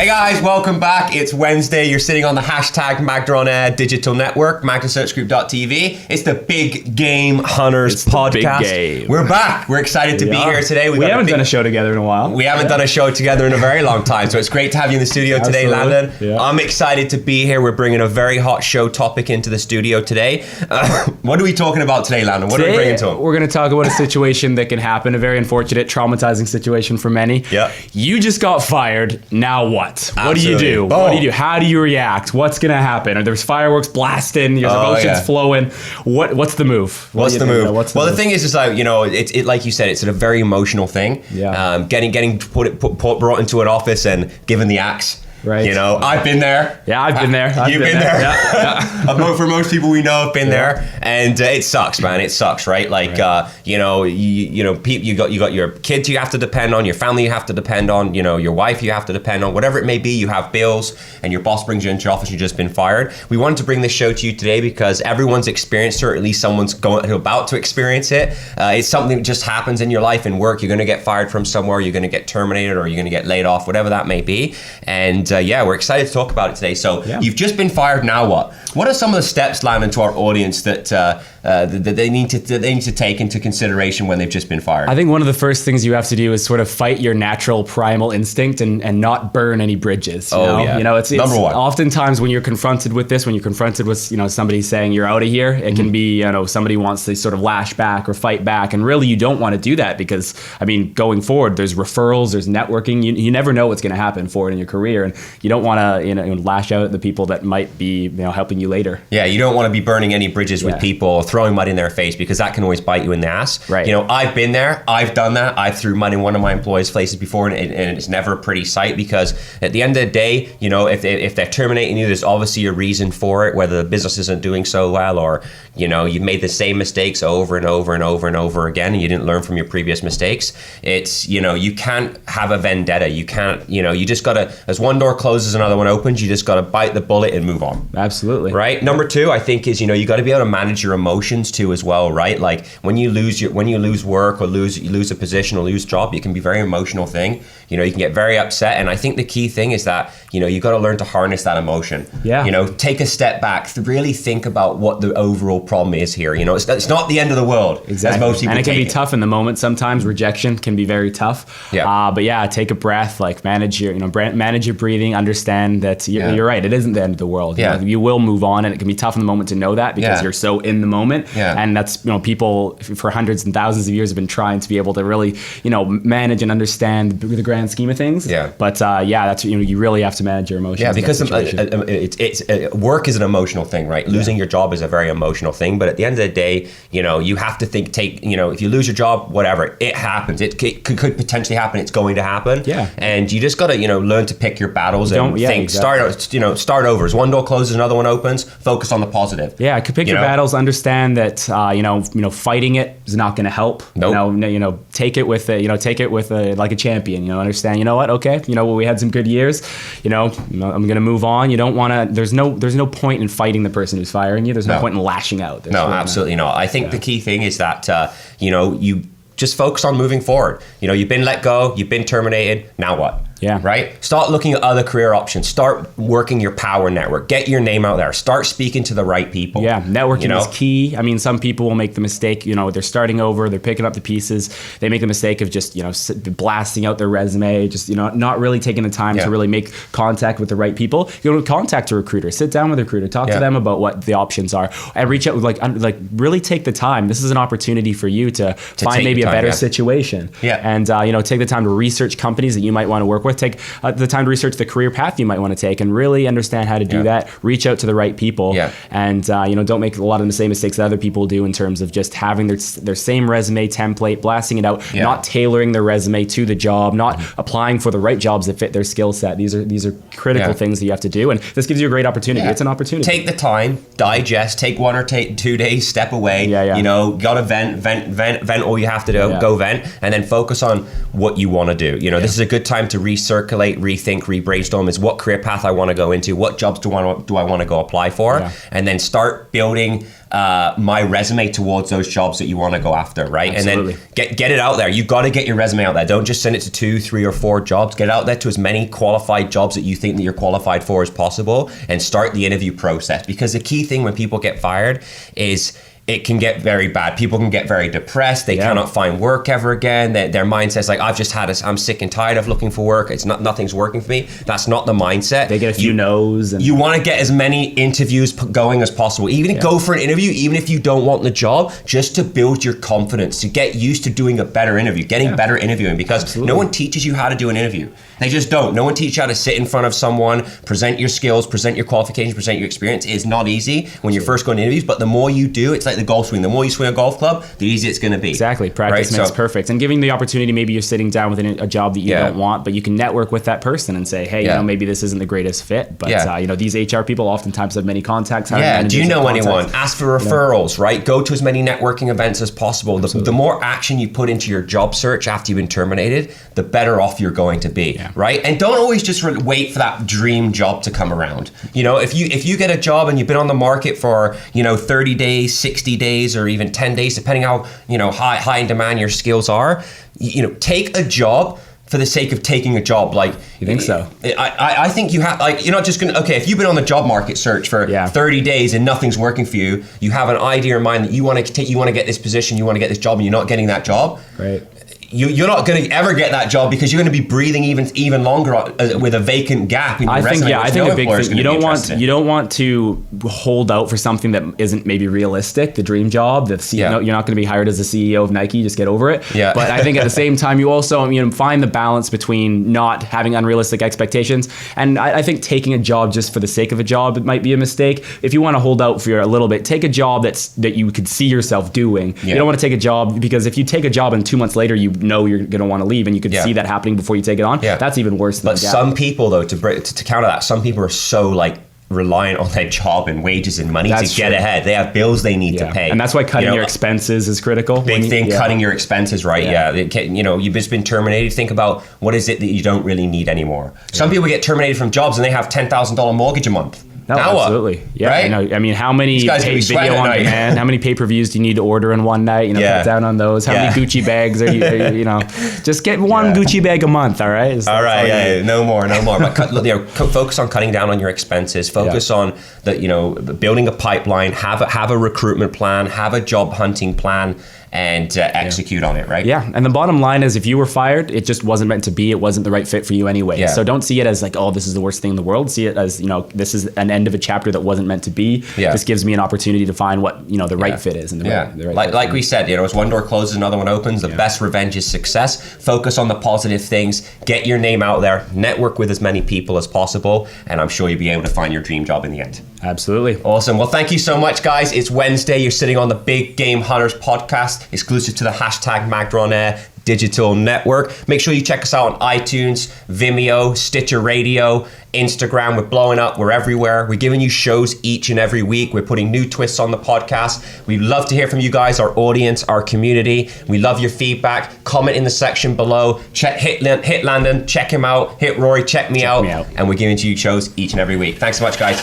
Hey guys, welcome back. It's Wednesday. You're sitting on the hashtag MagnaOnAir digital network, MagnaSearchGroup.tv. It's the Big Game Hunters podcast. Big game. We're back. We're excited to be here today. We haven't done a show together in a while. We haven't done a show together in a very long time, so it's great to have you in the studio today, Landon. Yeah. I'm excited to be here. We're bringing a very hot show topic into the studio today. What are we talking about today, Landon? What are we bringing to them? We're going to talk about a situation that can happen, a very unfortunate, traumatizing situation for many. Yeah. You just got fired. Now what? What do you do? Boom. What do you do? How do you react? What's going to happen? Are there's fireworks blasting? There's emotions flowing. What's the move? What's the move? The thing is like, you know, it like you said, it's a very emotional thing. Yeah. Getting brought into an office and given the axe. Right. You know, I've been there. Yeah, I've been there. You've been there. Yeah. For most people we know, have been there, and it sucks, man. It sucks, right? Like, you got your kids you have to depend on, your family you have to depend on, you know, your wife you have to depend on, whatever it may be. You have bills, and your boss brings you into your office. You've just been fired. We wanted to bring this show to you today because everyone's experienced it, or at least someone's about to experience it. It's something that just happens in your life and work. You're going to get fired from somewhere. You're going to get terminated, or you're going to get laid off, whatever that may be, and we're excited to talk about it today. So you've just been fired. Now what? What are some of the steps, Landon, to our audience that they need to take into consideration when they've just been fired? I think one of the first things you have to do is sort of fight your natural primal instinct and not burn any bridges. You know, it's number one. Oftentimes when you're confronted with this, when you're confronted with somebody saying you're out of here, it can be somebody wants to sort of lash back or fight back, and really you don't want to do that because going forward there's referrals, there's networking. You never know what's going to happen forward in your career, and you don't want to lash out at the people that might be helping you later. Yeah, you don't want to be burning any bridges with people, throwing mud in their face, because that can always bite you in the ass. Right. I've been there. I've done that. I threw mud in one of my employees' faces before, and it's never a pretty sight, because at the end of the day, if they're terminating you, there's obviously a reason for it, whether the business isn't doing so well, or you've made the same mistakes over and over and over and over again, and you didn't learn from your previous mistakes. It's you can't have a vendetta. You can't. You just gotta, as one door closes, another one opens. You just gotta bite the bullet and move on. Absolutely. Right. Number two, I think, is you got to be able to manage your emotions too as well, right? Like when you lose work, or you lose a position or lose a job, it can be a very emotional thing. You can get very upset, and I think the key thing is that you got to learn to harness that emotion. Yeah. Take a step back, really think about what the overall problem is here. It's not the end of the world. Exactly. As most people and it can take be tough in the moment. Sometimes rejection can be very tough. Yeah. But take a breath, like manage your breathing, understand that you're right. It isn't the end of the world. Yeah. You will move on, and it can be tough in the moment to know that because you're so in the moment. Yeah. And that's, people for hundreds and thousands of years have been trying to be able to really, manage and understand the grand scheme of things. Yeah. But that's, you really have to manage your emotions. Yeah, because it's work is an emotional thing, right? Losing your job is a very emotional thing, but at the end of the day, you have to if you lose your job, whatever, it happens. It could potentially happen. It's going to happen. Yeah. And you just got to, learn to pick your battles and think, exactly. start over. As one door closes, another one opens. Focus on the positive. Yeah, pick your battles. Understand that fighting it is not going to help. Nope. Take it with like a champion. Understand. You know what? Okay. We had some good years. I'm going to move on. You don't want to. There's no point in fighting the person who's firing you. There's no point in lashing out. No, absolutely not. I think the key thing is that you just focus on moving forward. You've been let go. You've been terminated. Now what? Yeah. Right? Start looking at other career options. Start working your power network. Get your name out there. Start speaking to the right people. Yeah, networking is key. Some people will make the mistake, they're starting over, they're picking up the pieces. They make the mistake of just, blasting out their resume, just, not really taking the time to really make contact with the right people. Contact a recruiter, sit down with a recruiter, talk to them about what the options are, and reach out with like really take the time. This is an opportunity for you to find maybe a better situation. Yeah. And, take the time to research companies that you might want to work with. Take the time to research the career path you might want to take and really understand how to do that. Reach out to the right people, and don't make a lot of the same mistakes that other people do in terms of just having their same resume template, blasting it out, not tailoring their resume to the job, not applying for the right jobs that fit their skill set. These are critical things that you have to do, and this gives you a great opportunity. It's an opportunity. Take the time, digest, take 1 or 2 days, step away. Gotta vent all you have to do. Go vent, and then focus on what you want to do. This is a good time to reset recirculate, rethink, re-brainstorm is what career path I want to go into, what jobs do I want to go apply for, and then start building my resume towards those jobs that you want to go after, right? Absolutely. And then get it out there. You got to get your resume out there. Don't just send it to 2, 3, or 4 jobs. Get it out there to as many qualified jobs that you think that you're qualified for as possible, and start the interview process. Because the key thing when people get fired is it can get very bad. People can get very depressed. They cannot find work ever again. Their mindset's like, I'm sick and tired of looking for work. Nothing's working for me. That's not the mindset. They get a few no's. And you want to get as many interviews going as possible. Even go for an interview, even if you don't want the job, just to build your confidence, to get used to doing a better interview, getting better interviewing, because no one teaches you how to do an interview. They just don't. No one teaches you how to sit in front of someone, present your skills, present your qualifications, present your experience. It's not easy when you're first going to interviews, but the more you do, it's like the golf swing. The more you swing a golf club, the easier it's going to be. Exactly. Practice makes perfect. And giving the opportunity, maybe you're sitting down with a job that you don't want, but you can network with that person and say, hey, maybe this isn't the greatest fit, but these HR people oftentimes have many contacts. Do you know anyone? Ask for referrals, right? Go to as many networking events as possible. The more action you put into your job search after you've been terminated, the better off you're going to be, right? And don't always just wait for that dream job to come around. If you get a job and you've been on the market for 30 days, 60 days, or even 10 days, depending how high in demand your skills are, take a job for the sake of taking a job. Like, you think so? I think you have, you're not just gonna, if you've been on the job market search for 30 days and nothing's working for you, you have an idea in mind that you want to get this position, you want to get this job, and you're not getting that job. Right. You're not going to ever get that job because you're going to be breathing even longer with a vacant gap in your resume. I think a big thing, you don't want to hold out for something that isn't maybe realistic, the dream job. You're not going to be hired as the CEO of Nike. Just get over it. Yeah. But I think at the same time, you also find the balance between not having unrealistic expectations, and I think taking a job just for the sake of a job, it might be a mistake. If you want to hold out for a little bit, take a job that you could see yourself doing. You don't want to take a job, because if you take a job and 2 months later you know you're going to want to leave, and you could see that happening before you take it on, that's even worse than But some people, though, to counter that, some people are so reliant on their job and wages and money to get ahead. They have bills they need to pay. And that's why cutting your expenses is critical. Big thing, cutting your expenses, right? You've just been terminated. Think about what is it that you don't really need anymore. Some people get terminated from jobs and they have $10,000 mortgage a month. No, absolutely. Yeah. Right? I mean, how many video on demand, how many pay-per-views do you need to order in one night? Cut down on those. How many Gucci bags are you just get one Gucci bag a month, all right? No more. But focus on cutting down on your expenses. Focus on building a pipeline, have a recruitment plan, have a job hunting plan, and execute on it, right? Yeah, and the bottom line is, if you were fired, it just wasn't meant to be. It wasn't the right fit for you anyway. Yeah. So don't see it as this is the worst thing in the world. See it as, this is an end of a chapter that wasn't meant to be. Yeah. This gives me an opportunity to find what, the right fit is. And the right like we said, as one door closes, another one opens. The best revenge is success. Focus on the positive things. Get your name out there. Network with as many people as possible. And I'm sure you'll be able to find your dream job in the end. Absolutely. Awesome. Well, thank you so much, guys. It's Wednesday. You're sitting on the Big Game Hunters podcast, exclusive to the #MagnaOnAir digital network. Make sure you check us out on iTunes, Vimeo, Stitcher Radio, Instagram. We're blowing up. We're everywhere. We're giving you shows each and every week. We're putting new twists on the podcast. We'd love to hear from you guys, our audience, our community. We love your feedback. Comment in the section below. Hit Landon, check him out. Hit Rory, check me out. And we're giving you shows each and every week. Thanks so much, guys.